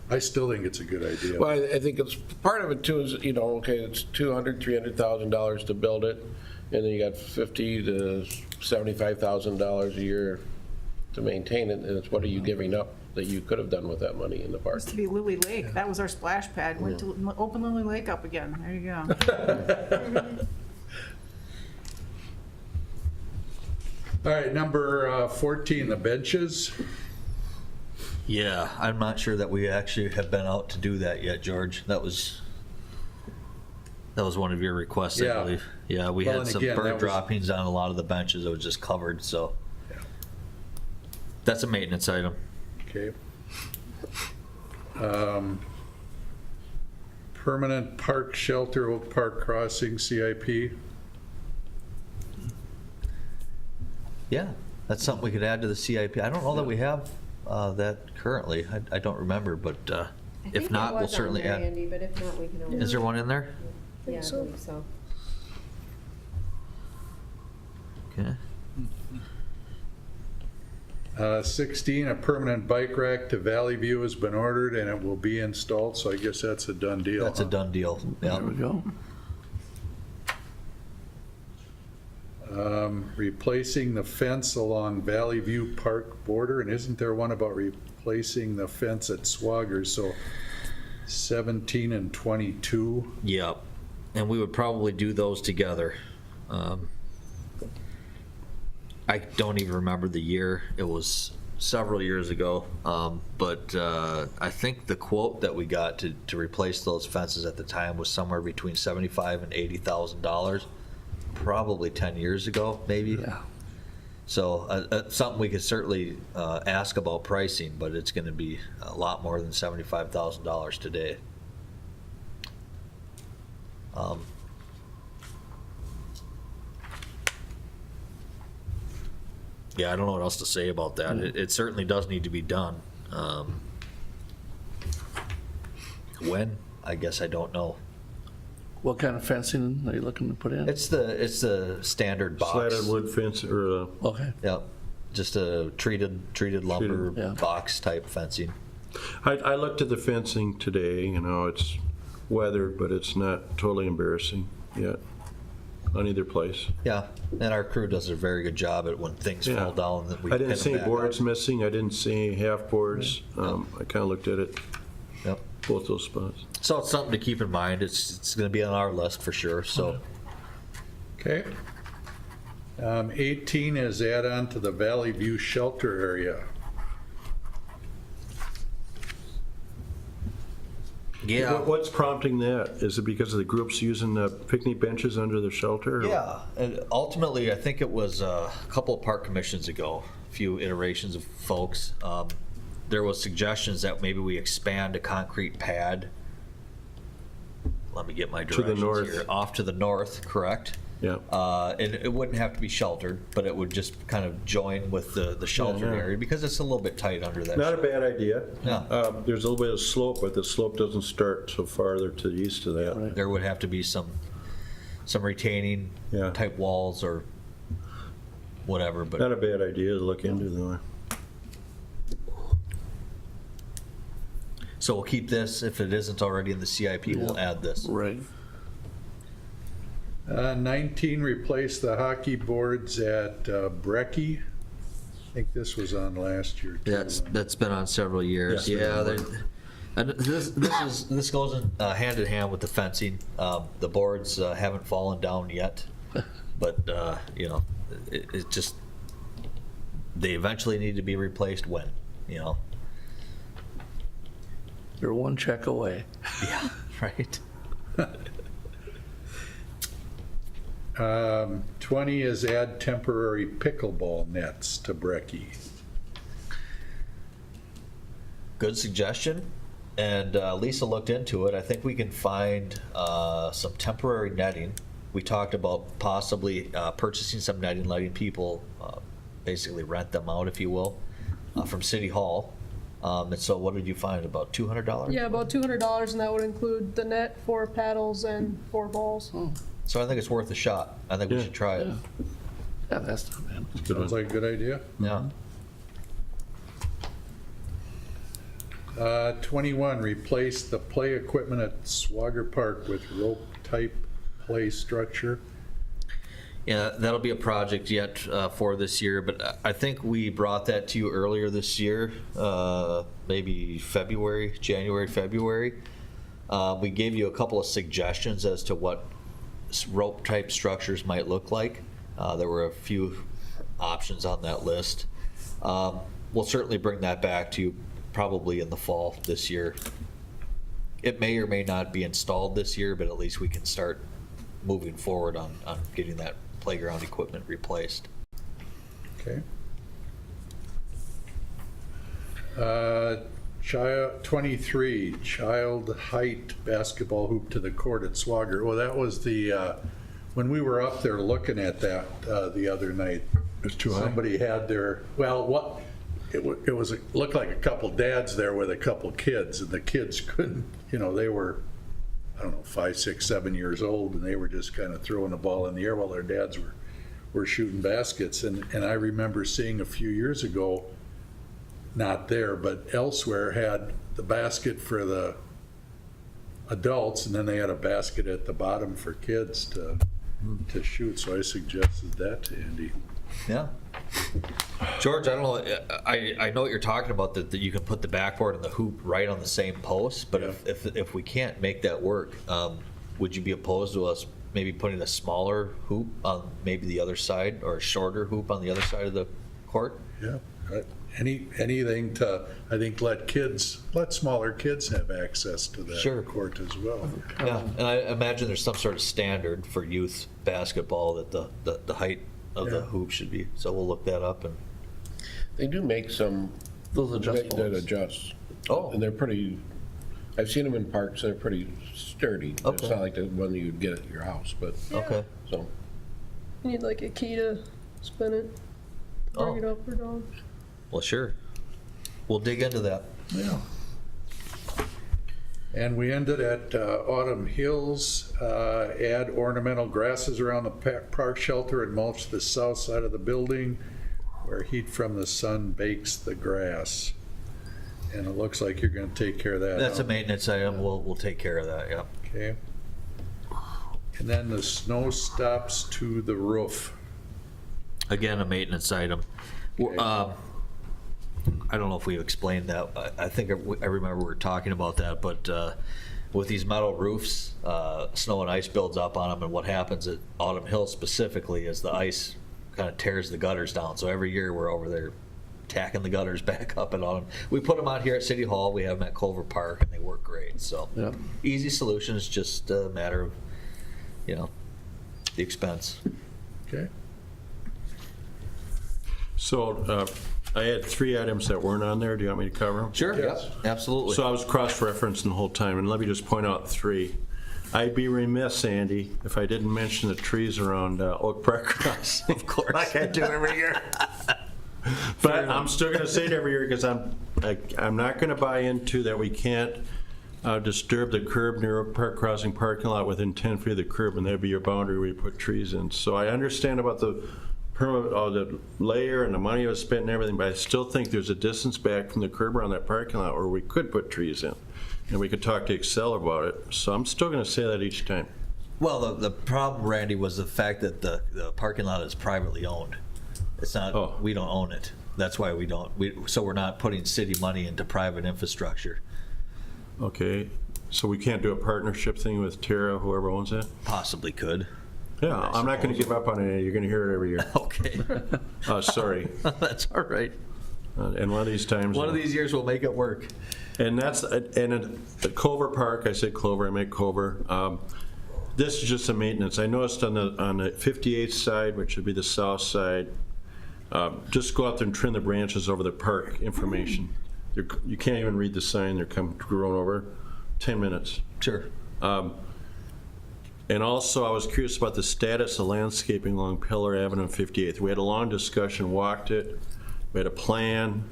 Speaker 1: I still think it's a good idea.
Speaker 7: Well, I think it's, part of it too is, you know, okay, it's $200,000-$300,000 to build it, and then you got $50,000 to $75,000 a year to maintain it, and it's what are you giving up that you could have done with that money in the park?
Speaker 4: Used to be Lily Lake. That was our splash pad. Went to open Lily Lake up again. There you go.
Speaker 1: All right, number 14, the benches.
Speaker 6: Yeah, I'm not sure that we actually have been out to do that yet, George. That was one of your requests, I
Speaker 1: Yeah.
Speaker 6: believe. Yeah, we
Speaker 1: Well,
Speaker 6: had
Speaker 1: and
Speaker 6: some
Speaker 1: again, that
Speaker 6: bird
Speaker 1: was-
Speaker 6: droppings on a lot of the benches that was just covered, so. That's a maintenance item.
Speaker 1: Okay. Permanent park shelter, Oak Park Crossing, CIP.
Speaker 6: Yeah, that's something we could add to the CIP. I don't know that we have that currently. I don't remember, but if not, we'll certainly add.
Speaker 8: Andy, but if not, we can always.
Speaker 6: Is there one in there?
Speaker 8: Yeah, I believe so.
Speaker 6: Okay.
Speaker 1: 16, a permanent bike rack to Valley View has been ordered and it will be installed, so I guess that's a done deal.
Speaker 6: That's a
Speaker 1: huh?
Speaker 6: done deal.
Speaker 2: There we
Speaker 6: Yeah.
Speaker 2: go.
Speaker 1: Replacing the fence along Valley View Park border, and isn't there one about replacing the fence at Swaggers? So 17 and 22.
Speaker 6: Yep. And we would probably do those together. I don't even remember the year. It was several years ago. But I think the quote that we got to replace those fences at the time was somewhere between $75,000 and $80,000, probably 10 years ago, maybe.
Speaker 2: Yeah.
Speaker 6: So something we could certainly ask about pricing, but it's going to be a lot more than $75,000 today. Yeah, I don't know what else to say about that. It certainly does need to be done. When? I guess I don't know.
Speaker 2: What kind of fencing are you looking to put in?
Speaker 6: It's the standard box.
Speaker 3: Slatted wood fence or
Speaker 2: Okay.
Speaker 6: Yep, just a treated lumber
Speaker 2: Yeah.
Speaker 6: box type fencing.
Speaker 3: I looked at the fencing today, you know, it's weathered, but it's not totally embarrassing yet on either place.
Speaker 6: Yeah, and our crew does a very good job at when things
Speaker 3: Yeah.
Speaker 6: fall down that we
Speaker 3: I
Speaker 6: pin
Speaker 3: didn't
Speaker 6: them
Speaker 3: see
Speaker 6: back up.
Speaker 3: boards missing, I didn't see half boards. I kind of looked at it,
Speaker 6: Yep.
Speaker 3: both those spots.
Speaker 6: So it's something to keep in mind. It's going to be on our list for sure. So
Speaker 1: Okay. 18 is add-on to the Valley View shelter area.
Speaker 6: yeah,
Speaker 3: What's prompting that? Is it because of the groups using the picnic benches under the shelter? or-
Speaker 6: yeah. And ultimately, I think it was a couple of park commissions ago, a few iterations of folks. There was suggestions that maybe we expand a concrete pad. Let me get my
Speaker 3: the
Speaker 6: directions
Speaker 3: north.
Speaker 6: here. Off to the north, correct?
Speaker 3: Yeah.
Speaker 6: And it wouldn't have to be sheltered, but it would just kind of join with the sheltered
Speaker 3: yeah.
Speaker 6: area because it's a little bit tight under that.
Speaker 3: Not a bad idea.
Speaker 6: Yeah.
Speaker 3: There's a little bit of slope, but the slope doesn't start so farther to the east of that.
Speaker 6: There would have to be some retaining
Speaker 3: Yeah.
Speaker 6: type walls or whatever, but
Speaker 3: Not a bad idea to look into, though.
Speaker 6: so we'll keep this. If it isn't already in the CIP, we'll add this.
Speaker 2: Right.
Speaker 1: 19, replace the hockey boards at Brecky. I think this was on last year, too.
Speaker 6: That's been on several years.
Speaker 3: Yes.
Speaker 6: Yeah, and this goes hand in hand with the fencing. The boards haven't fallen down yet, but you know, it just they eventually need to be replaced when, you know.
Speaker 2: You're one check away.
Speaker 6: Yeah, right.
Speaker 1: 20 is add temporary pickleball nets to Brecky.
Speaker 6: Good suggestion. And Lisa looked into it. I think we can find some temporary netting. We talked about possibly purchasing some netting, letting people basically rent them out, if you will, from City Hall. And so what did you find, about $200?
Speaker 5: Yeah, about $200, and that would include the net, 4 paddles, and 4 balls.
Speaker 6: So I think it's worth a shot. I think we
Speaker 3: Yeah.
Speaker 6: should try it.
Speaker 2: Yeah, that's not bad.
Speaker 1: Sounds like a good idea.
Speaker 6: Yeah.
Speaker 1: 21, replace the play equipment at Swagger Park with rope-type play structure.
Speaker 6: Yeah, that'll be a project yet for this year, but I think we brought that to you earlier this year, maybe January, February. We gave you a couple of suggestions as to what rope-type structures might look like. There were a few options on that list. We'll certainly bring that back to you probably in the fall this year. It may or may not be installed this year, but at least we can start moving forward on getting that playground equipment replaced.
Speaker 1: Okay. Child 23, child height basketball hoop to the court at Swagger. Well, that was the, when we were up there looking at that the other night.
Speaker 3: It's too high?
Speaker 1: Somebody had their, well, what, it was, it looked like a couple dads there with a couple kids, and the kids couldn't, you know, they were, I don't know, 5, 6, 7 years old, and they were just kind of throwing the ball in the air while their dads were shooting baskets. And I remember seeing a few years ago, not there, but elsewhere, had the basket for the adults, and then they had a basket at the bottom for kids to shoot. So I suggested that to Andy.
Speaker 6: Yeah. George, I don't know, I know what you're talking about, that you can put the backboard and the hoop right on the same post, but
Speaker 1: Yeah.
Speaker 6: if we can't make that work, would you be opposed to us maybe putting a smaller hoop on maybe the other side, or a shorter hoop on the other side of the court?
Speaker 1: Yeah. Anything to, I think, let smaller kids have access to that
Speaker 6: Sure.
Speaker 1: court as well.
Speaker 6: Yeah, and I imagine there's some sort of standard for youth basketball that the height of the
Speaker 1: Yeah.
Speaker 6: hoop should be, so we'll look that up. And
Speaker 7: They do make some
Speaker 2: Those
Speaker 7: that
Speaker 2: adjustable ones.
Speaker 7: adjust.
Speaker 6: Oh.
Speaker 7: And they're pretty, I've seen them in parks, they're pretty sturdy. It's
Speaker 6: Okay.
Speaker 7: not like the one that you'd get at your house, but,
Speaker 6: Okay.
Speaker 7: so.
Speaker 5: You need like a key to spin it, bring
Speaker 6: Oh.
Speaker 5: it up or down.
Speaker 6: Well, sure. We'll dig into that.
Speaker 1: Yeah. And we ended at Autumn Hills, add ornamental grasses around the park shelter and mulch the south side of the building where heat from the sun bakes the grass. And it looks like you're gonna take care of that.
Speaker 6: That's a
Speaker 1: huh?
Speaker 6: maintenance item. We'll take care of that. Yeah.
Speaker 1: Okay. And then the snow stops to the roof.
Speaker 6: Again, a maintenance item.
Speaker 1: Okay.
Speaker 6: I don't know if we've explained that. I think I remember we were talking about that, but with these metal roofs, snow and ice builds up on them, and what happens at Autumn Hill specifically is the ice kind of tears the gutters down. So every year we're over there tacking the gutters back up at Autumn. We put them out here at City Hall. We have them at Culver Park, and they work great. So
Speaker 2: Yeah.
Speaker 6: easy solution. It's just a matter of, the expense.
Speaker 1: Okay.
Speaker 3: So I had 3 items that weren't on there. Do you want me to cover them?
Speaker 6: Sure.
Speaker 1: Yes.
Speaker 6: Yeah, absolutely.
Speaker 3: So I was cross-referencing the whole time, and let me just point out 3. I'd be remiss, Andy, if I didn't mention the trees around Oak Park Crossing.
Speaker 6: Of course.
Speaker 3: Like I do every year. But I'm still going to say it every year, because I'm not going to buy into that we can't disturb the curb near Oak Park Crossing parking lot within 10 feet of the curb, and that'd be your boundary where you put trees in. So I understand about the permit, the layer and the money it was spent and everything, but I still think there's a distance back from the curb around that parking lot where we could put trees in. And we could talk to Excel about it. So I'm still going to say that each time.
Speaker 6: Well, the problem, Randy, was the fact that the parking lot is privately owned. It's not,
Speaker 3: Oh.
Speaker 6: we don't own it. That's why so we're not putting city money into private infrastructure.
Speaker 3: Okay, so we can't do a partnership thing with Terra, whoever owns it?
Speaker 6: Possibly could.
Speaker 3: Yeah, I'm not going to give up on it. You're going to hear it every year.
Speaker 6: Okay.
Speaker 3: Sorry.
Speaker 6: That's all right.
Speaker 3: And one of these times.
Speaker 6: One of these years we'll make it work.
Speaker 3: And that's, and at Culver Park, I said Clover, I meant Culver. This is just a maintenance. I noticed on the 58th side, which would be the south side, just go out there and trim the branches over the park information. You can't even read the sign, they're grown over. 10 minutes.
Speaker 6: Sure.
Speaker 3: And also, I was curious about the status of landscaping along Pillar Avenue and 58th. We had a long discussion, walked it, we had a plan,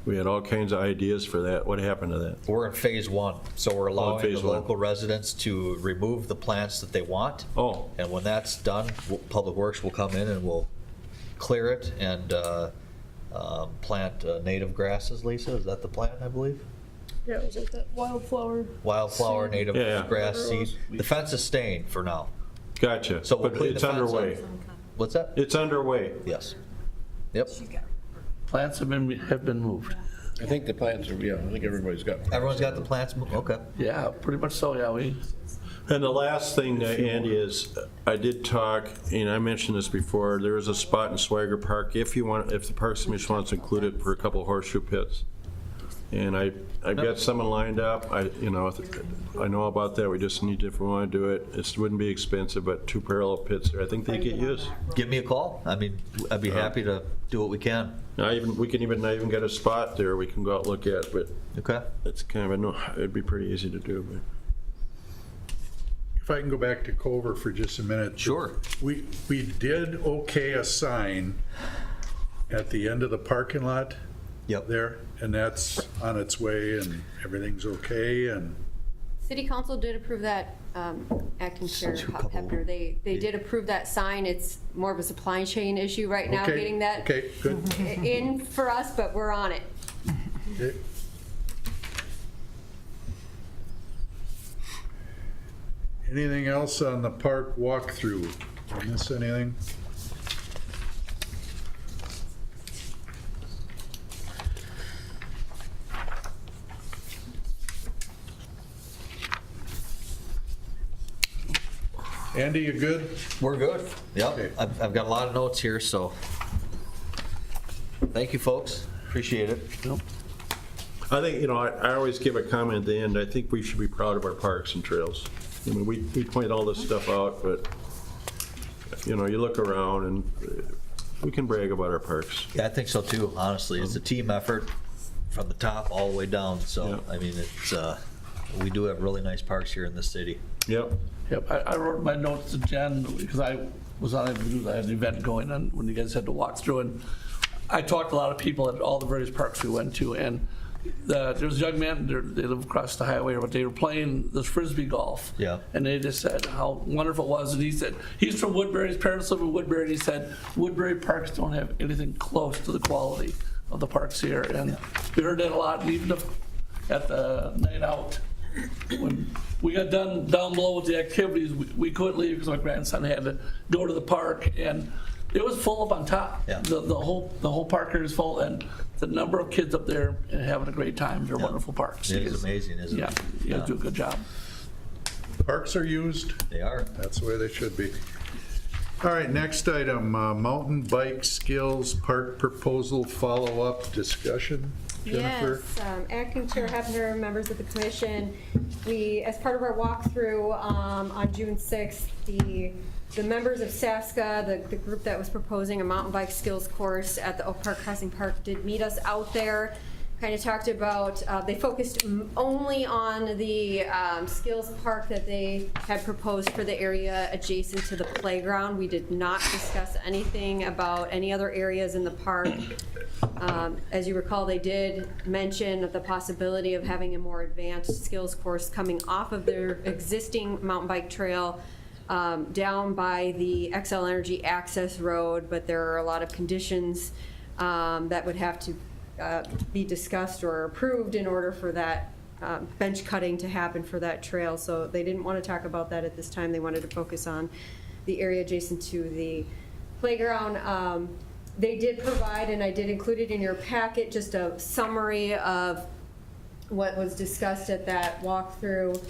Speaker 3: we had all kinds of ideas for that. What happened to that?
Speaker 6: We're in phase 1, so we're allowing
Speaker 3: phase
Speaker 6: the
Speaker 3: one.
Speaker 6: local residents to remove the plants that they want.
Speaker 3: Oh,
Speaker 6: And when that's done, Public Works will come in and we'll clear it and plant native grasses, Lisa, is that the plan, I believe?
Speaker 5: Yeah, it was like that wildflower.
Speaker 6: Wildflower, native
Speaker 3: Yeah, yeah.
Speaker 6: grass seed. The fence is staying for now.
Speaker 3: Gotcha.
Speaker 6: So we'll
Speaker 3: But
Speaker 6: clean
Speaker 3: it's
Speaker 6: the fence up.
Speaker 3: underway.
Speaker 6: What's that?
Speaker 3: It's underway.
Speaker 6: Yes. Yep.
Speaker 2: Plants have been moved.
Speaker 7: I think the plans are, yeah, I think everybody's got.
Speaker 6: Everyone's got the plants, okay.
Speaker 2: Yeah, pretty much so, yeah,
Speaker 3: And the last thing, Andy, is I did talk, and I mentioned this before, there is a spot in Swagger Park, if the Parks Commission wants to include it, for a couple of horseshoe pits. And I've got someone lined up, I know about that, we just need to, if we want to do it, it wouldn't be expensive, but 2 parallel pits there, I think they get used.
Speaker 6: Give me a call. I mean, I'd be happy to do what we can.
Speaker 3: We can even get a spot there we can go out and look at, but
Speaker 6: Okay.
Speaker 3: it's kind of, it'd be pretty easy to do, but.
Speaker 1: If I can go back to Culver for just a minute.
Speaker 6: Sure.
Speaker 1: We did okay a sign at the end of the parking lot
Speaker 6: Yep.
Speaker 1: there, and that's on its way, and everything's okay, and
Speaker 8: City Council did approve that, acting chair
Speaker 6: couple-
Speaker 8: Hepner. They did approve that sign. It's more of a supply chain issue right now,
Speaker 1: okay,
Speaker 8: getting that
Speaker 1: okay, good.
Speaker 8: in for us, but we're on it.
Speaker 1: Okay. Anything else on the park walkthrough? Did I miss anything? Andy, you good?
Speaker 6: We're good.
Speaker 1: Okay.
Speaker 6: Yep. I've got a lot of notes here, so thank you, folks. Appreciate it.
Speaker 3: I think, I always give a comment at the end, I think we should be proud of our parks and trails. I mean, we point all this stuff out, but, you look around and we can brag about our parks.
Speaker 6: Yeah, I think so too, honestly. It's a team effort from the top all the way down. So,
Speaker 3: Yeah.
Speaker 6: I mean, we do have really nice parks here in the city.
Speaker 3: Yep.
Speaker 2: Yep, I wrote my notes to Jen because I was unable to do that. I had an event going on when you guys had to walk through, and I talked to a lot of people at all the various parks we went to, and there was a young man, they live across the highway, but they were playing this Frisbee golf.
Speaker 6: Yeah.
Speaker 2: And they just said how wonderful it was, and he said, he's from Woodbury, his parents live in Woodbury, and he said, Woodbury parks don't have anything close to the quality of the parks here, and we heard that a lot, and even at the night out, when we got done down below with the activities, we couldn't leave because my grandson had to go to the park, and it was full up on top.
Speaker 6: Yeah.
Speaker 2: The whole park area is full, and the number of kids up there and having a great time. They're wonderful parks.
Speaker 6: It is amazing, isn't
Speaker 2: Yeah,
Speaker 6: it?
Speaker 2: you guys do a good job.
Speaker 1: Parks are used.
Speaker 6: They are.
Speaker 1: That's the way they should be. All right, next item, mountain bike skills park proposal follow-up discussion. Jennifer?
Speaker 8: Yes, Acting Chair Hepner, members of the commission, we, as part of our walkthrough on June 6th, the members of SASCA, the group that was proposing a mountain bike skills course at the Oak Park Crossing Park, did meet us out there. Kind of talked about, they focused only on the skills park that they had proposed for the area adjacent to the playground. We did not discuss anything about any other areas in the park. As you recall, they did mention the possibility of having a more advanced skills course coming off of their existing mountain bike trail down by the XL Energy access road, but there are a lot of conditions that would have to be discussed or approved in order for that bench cutting to happen for that trail. So they didn't want to talk about that at this time. They wanted to focus on the area adjacent to the playground. They did provide, and I did include it in your packet, just a summary of what was discussed at that walkthrough.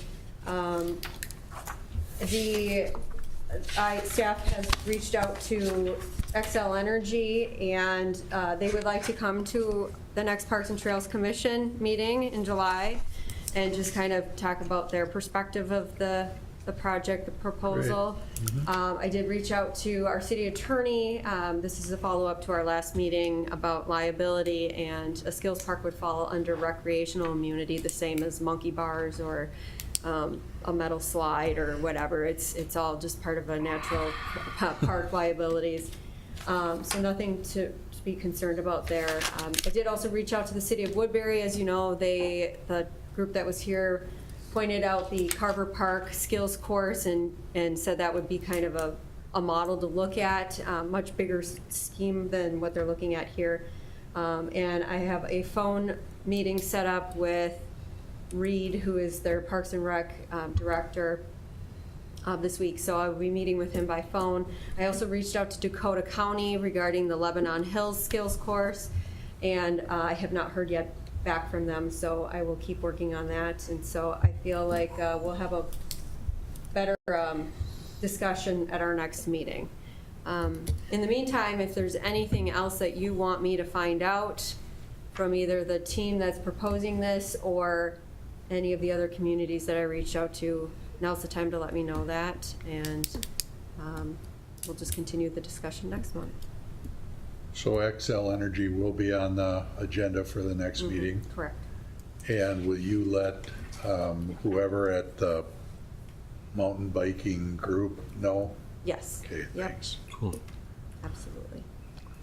Speaker 8: Staff has reached out to XL Energy, and they would like to come to the next Parks and Trails Commission meeting in July and just kind of talk about their perspective of the project, the proposal. I did reach out to our city attorney. This is a follow-up to our last meeting about liability, and a skills park would fall under recreational immunity, the same as monkey bars or a metal slide or whatever. It's all just part of a natural park liabilities. So nothing to be concerned about there. I did also reach out to the city of Woodbury. As you know, the group that was here pointed out the Carver Park skills course and said that would be kind of a model to look at, much bigger scheme than what they're looking at here. And I have a phone meeting set up with Reed, who is their Parks and Rec director, this week, so I will be meeting with him by phone. I also reached out to Dakota County regarding the Lebanon Hills Skills Course, and I have not heard yet back from them, so I will keep working on that. And so I feel like we'll have a better discussion at our next meeting. In the meantime, if there's anything else that you want me to find out from either the team that's proposing this or any of the other communities that I reached out to, now's the time to let me know that, and we'll just continue the discussion next month.
Speaker 1: So Xcel Energy will be on the agenda for the next meeting.
Speaker 8: Correct.
Speaker 1: And will you let whoever at the mountain biking group know?
Speaker 8: Yes.
Speaker 1: Okay,
Speaker 8: Yep.
Speaker 1: thanks.
Speaker 3: Cool.
Speaker 8: Absolutely.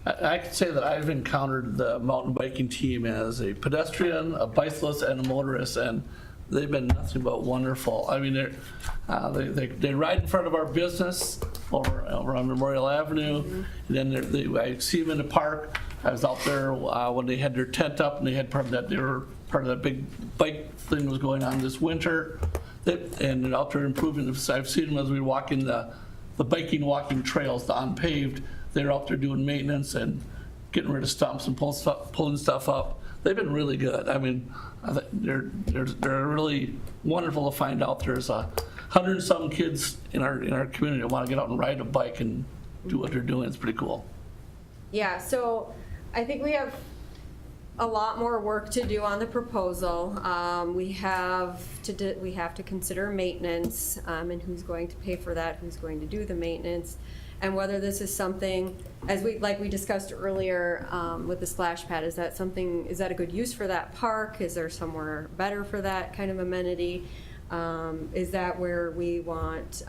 Speaker 2: I can say that I've encountered the mountain biking team as a pedestrian, a bicyclist, and a motorist, and they've been nothing but wonderful. I mean, they ride in front of our business over on Memorial Avenue, and then I see them in the park. I was out there when they had their tent up, and they had part of that. They were part of that big bike thing that was going on this winter, and they're out there improving. I've seen them as we were walking the walking trails, the unpaved. They're out there doing maintenance and getting rid of stumps and pulling stuff up. They've been really good. I mean, they're really wonderful to find out. There's 100 and some kids in our community that want to get out and ride a bike and do what they're doing. It's pretty cool.
Speaker 8: Yeah, so I think we have a lot more work to do on the proposal. We have to consider maintenance, and who's going to pay for that, who's going to do the maintenance, and whether this is something, like we discussed earlier with the splash pad, is that a good use for that park? Is there somewhere better for that kind of amenity? Is that where we want,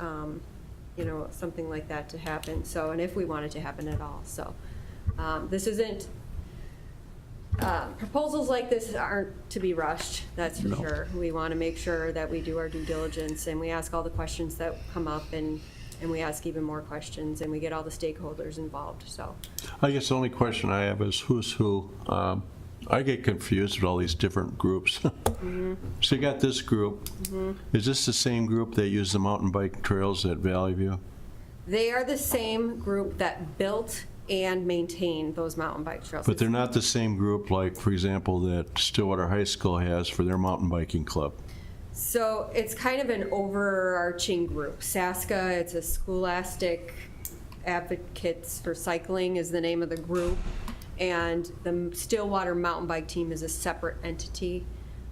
Speaker 8: something like that to happen? So, and if we want it to happen at all. So, this isn't, proposals like this aren't to be rushed, that's for sure. We want to make sure that we do our due diligence and we ask all the questions that come up, and we ask even more questions, and we get all the stakeholders involved, so.
Speaker 3: I guess the only question I have is who's who. I get confused with all these different groups. So you got this group. Is this the same group that used the mountain bike trails at Valley View?
Speaker 8: They are the same group that built and maintained those mountain bike trails.
Speaker 3: But they're not the same group, like, for example, that Stillwater High School has for their mountain biking club.
Speaker 8: So it's kind of an overarching group. SASCA, it's a Scholastic Advocates for Cycling is the name of the group. And the Stillwater Mountain Bike Team is a separate entity,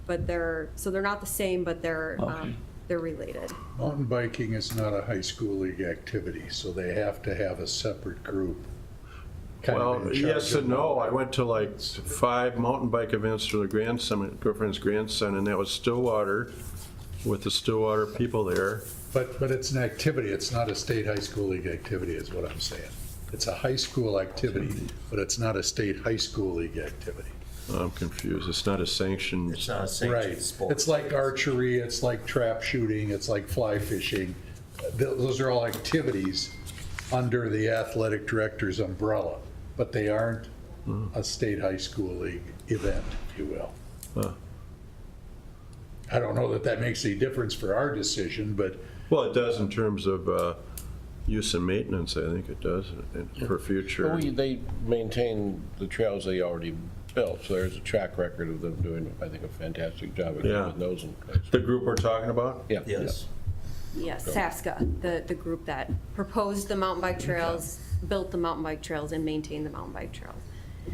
Speaker 8: but they're not the same, but they're related.
Speaker 1: Mountain biking is not a high school league activity, so they have to have a separate group. kind of
Speaker 3: Well,
Speaker 1: in charge
Speaker 3: yes
Speaker 1: of
Speaker 3: and no.
Speaker 1: mountain
Speaker 3: I went to like 5 mountain bike events for the grandson, girlfriend's grandson, and that was Stillwater, with the Stillwater people there.
Speaker 1: But it's an activity, it's not a state high school league activity is what I'm saying. It's a high school activity, but it's not a state high school league activity.
Speaker 3: I'm confused. It's not a sanctioned.
Speaker 6: It's not a
Speaker 1: Right.
Speaker 6: sanctioned sport.
Speaker 1: It's like archery, it's like trap shooting, it's like fly fishing. Those are all activities under the athletic director's umbrella, but they aren't a state high school league event, if you will.
Speaker 3: Huh.
Speaker 1: I don't know that makes any difference for our decision, but
Speaker 3: Well, it does in terms of use and maintenance. I think it does for future.
Speaker 7: They maintain the trails they already built, so there's a track record of them doing, I think, a fantastic job of
Speaker 3: Yeah.
Speaker 7: keeping those in place.
Speaker 3: The group we're talking about?
Speaker 7: Yeah.
Speaker 6: Yes.
Speaker 8: Yes, SASCA, the group that proposed the mountain bike trails, built the mountain bike trails, and maintained the mountain bike trails.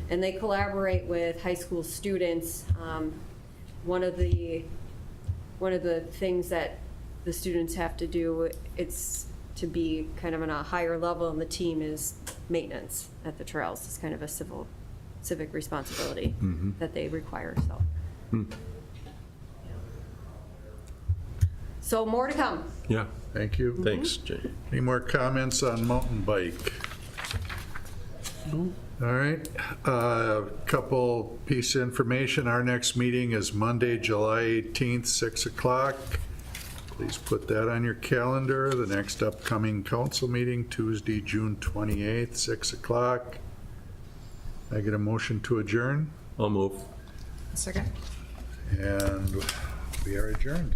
Speaker 8: And they collaborate with high school students. One of the things that the students have to do, it's to be kind of on a higher level in the team, is maintenance at the trails. It's kind of a civic responsibility that they require, so. So more to come.
Speaker 3: Yeah.
Speaker 1: thank you.
Speaker 3: Thanks, Jay.
Speaker 1: Any more comments on mountain bike? All right, couple piece of information. Our next meeting is Monday, July 18th, 6 o'clock. Please put that on your calendar. The next upcoming council meeting, Tuesday, June 28th, 6 o'clock. I get a motion to adjourn?
Speaker 3: I'll move.
Speaker 4: Second.
Speaker 1: And We are adjourned.